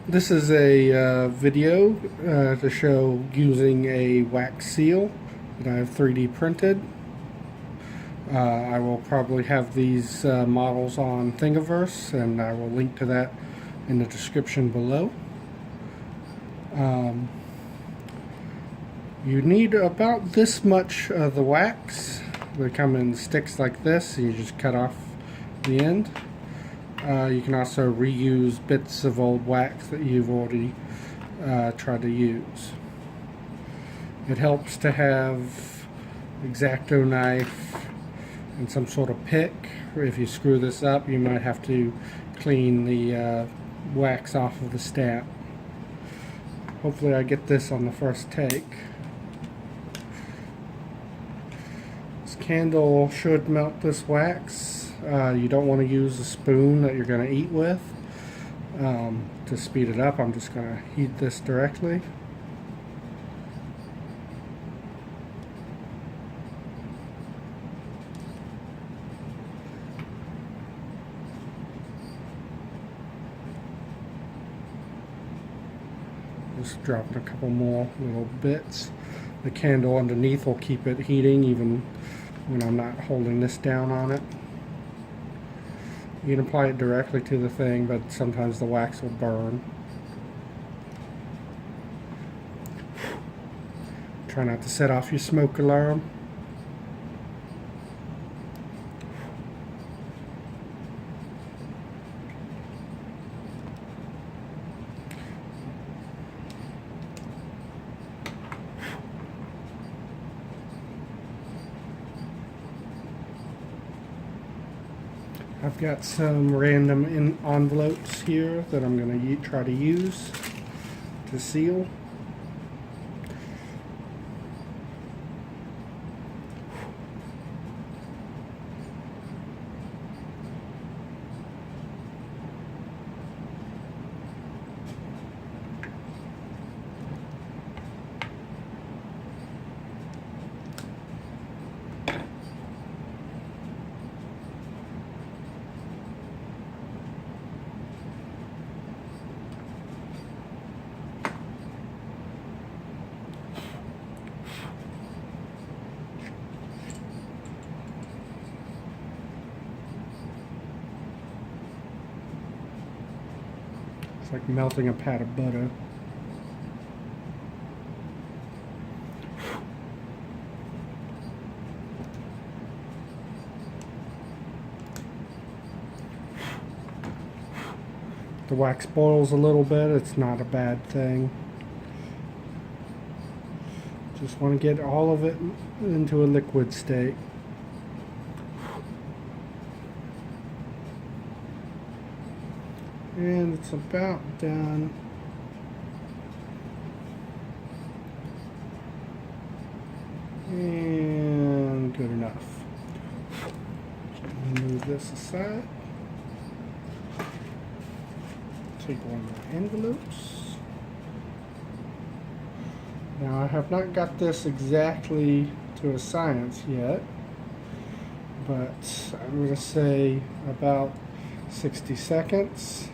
This is a video to show using a wax seal that I have 3D printed. I will probably have these models on Thingiverse, and I will link to that in the description below. You need about this much of the wax. They come in sticks like this, and you just cut off the end. You can also reuse bits of old wax that you've already tried to use. It helps to have X-Acto knife and some sort of pick. If you screw this up, you might have to clean the wax off of the stamp. Hopefully I get this on the first take. This candle should melt this wax. You don't want to use a spoon that you're going to eat with. To speed it up, I'm just going to heat this directly. Just dropping a couple more little bits. The candle underneath will keep it heating even when I'm not holding this down on it. You can apply it directly to the thing, but sometimes the wax will burn. Try not to set off your smoke alarm. I've got some random envelopes here that I'm going to try to use to seal. It's like melting a pat of butter. The wax boils a little bit, it's not a bad thing. Just want to get all of it into a liquid state. And it's about done. And good enough. Move this aside. Take one of my envelopes. Now I have not got this exactly to a science yet, but I'm going to say about 60 seconds.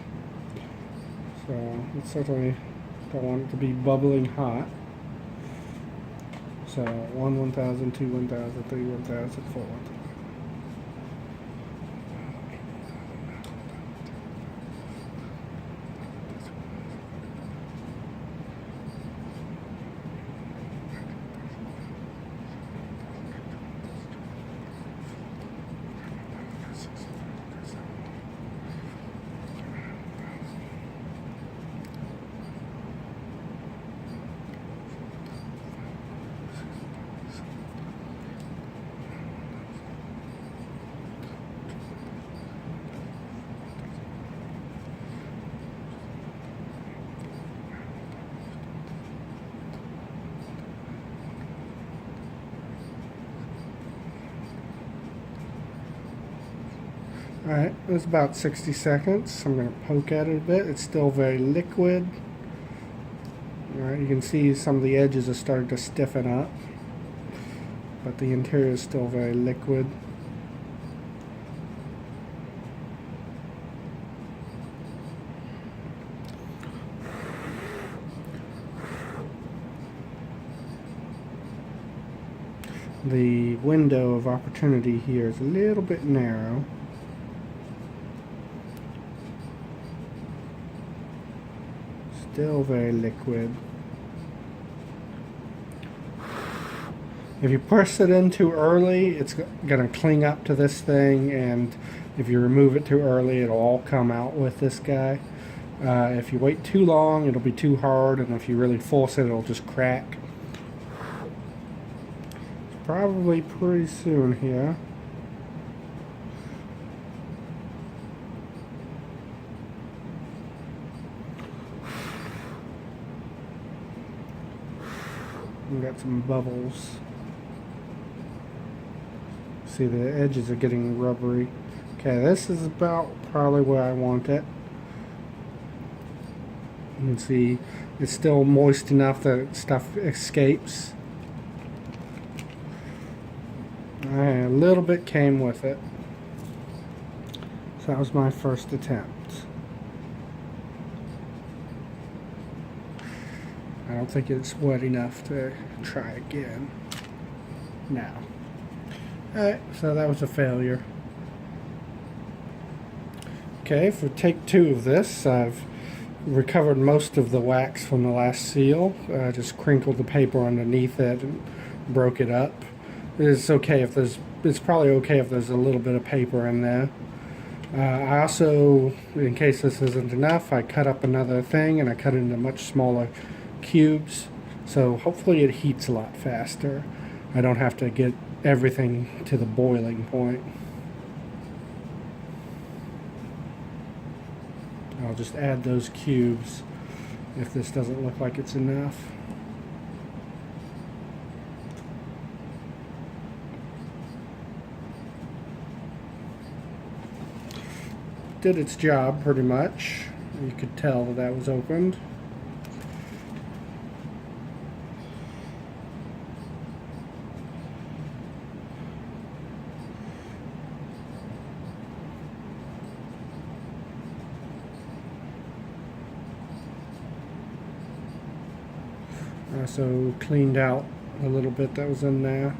So I certainly don't want it to be bubbling hot. So 1, 1000, 2, 1000, 3, 1000, 4, 1000. Alright, it's about 60 seconds. I'm going to poke at it a bit. It's still very liquid. Alright, you can see some of the edges are starting to stiffen up, but the interior is still very liquid. the window of opportunity here is a little bit narrow. Still very liquid. If you push it in too early, it's going to cling up to this thing, and if you remove it too early, it'll all come out with this guy. If you wait too long, it'll be too hard, and if you really force it, it'll just crack. Probably pretty soon here. We got some bubbles. See, the edges are getting rubbery. Okay, this is about probably where I want it. You can see it's still moist enough that stuff escapes. A little bit came with it. So that was my first attempt. I don't think it's wet enough to try again. Now. Alright, so that was a failure. Okay, for take 2 of this, I've recovered most of the wax from the last seal. Just crinkled the paper underneath it and broke it up. It's okay if there's, it's probably okay if there's a little bit of paper in there. I also, in case this isn't enough, I cut up another thing and I cut it into much smaller cubes. So hopefully it heats a lot faster. I don't have to get everything to the boiling point. I'll just add those cubes if this doesn't look like it's enough. Did its job pretty much. You could tell that that was opened. Also cleaned out a little bit that was in there.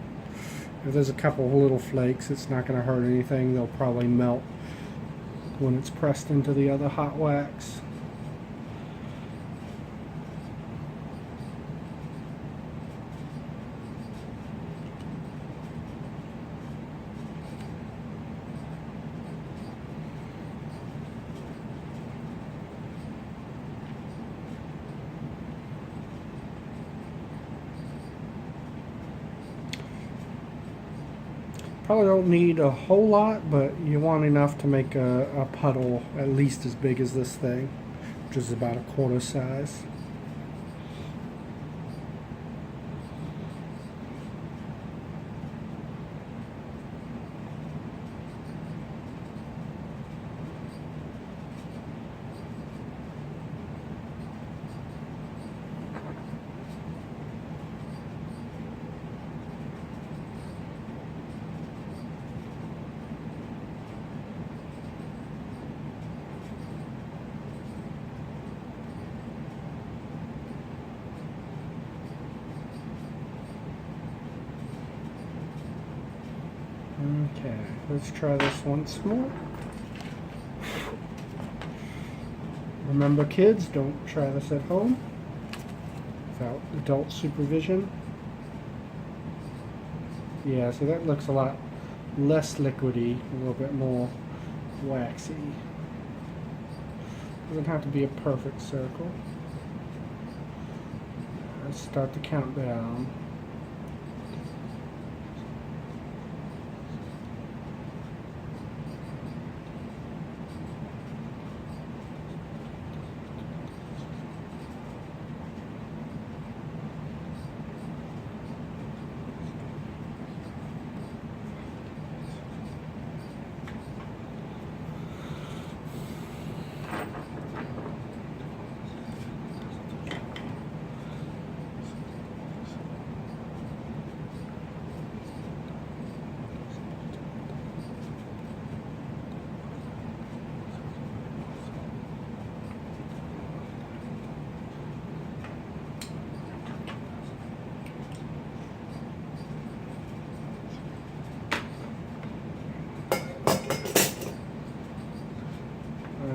If there's a couple of little flakes, it's not going to hurt anything. They'll probably melt when it's pressed into the other hot wax. Probably don't need a whole lot, but you want enough to make a puddle at least as big as this thing, which is about a quarter size. Okay, let's try this once more. Remember, kids, don't try this at home without adult supervision. Yeah, so that looks a lot less liquidy, a little bit more waxy. Doesn't have to be a perfect circle. Let's start the countdown.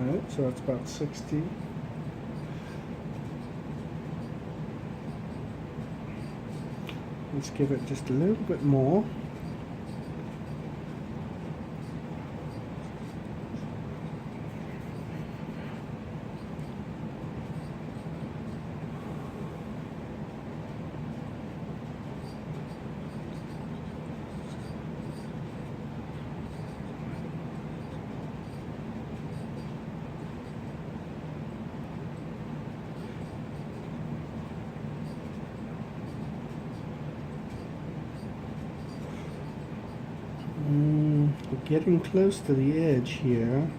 Alright, so that's about 60. Let's give it just a little bit more. We're getting close to the edge here.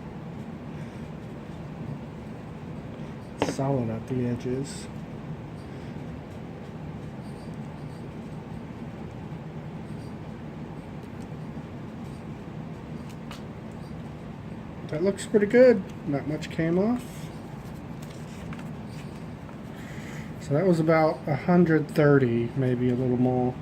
It's solid at the edges. That looks pretty good. Not much came off. So that was about 130, maybe a little more.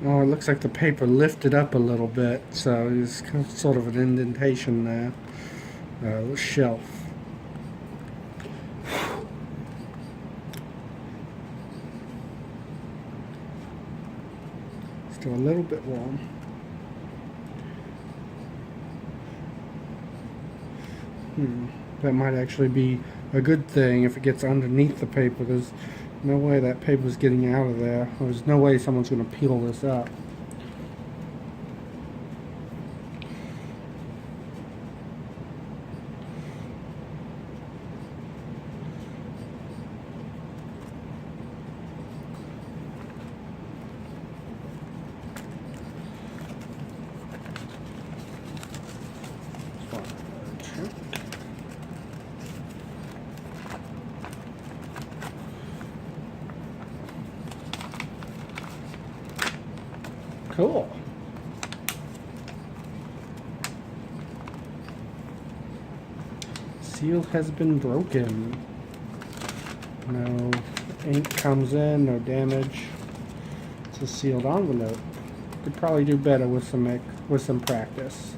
Oh, it looks like the paper lifted up a little bit, so there's kind of sort of an indentation there. The shelf. Still a little bit warm. That might actually be a good thing if it gets underneath the paper. There's no way that paper's getting out of there. There's no way someone's going to peel this up. Cool. Seal has been broken. No ink comes in, no damage. It's a sealed envelope. Could probably do better with some practice.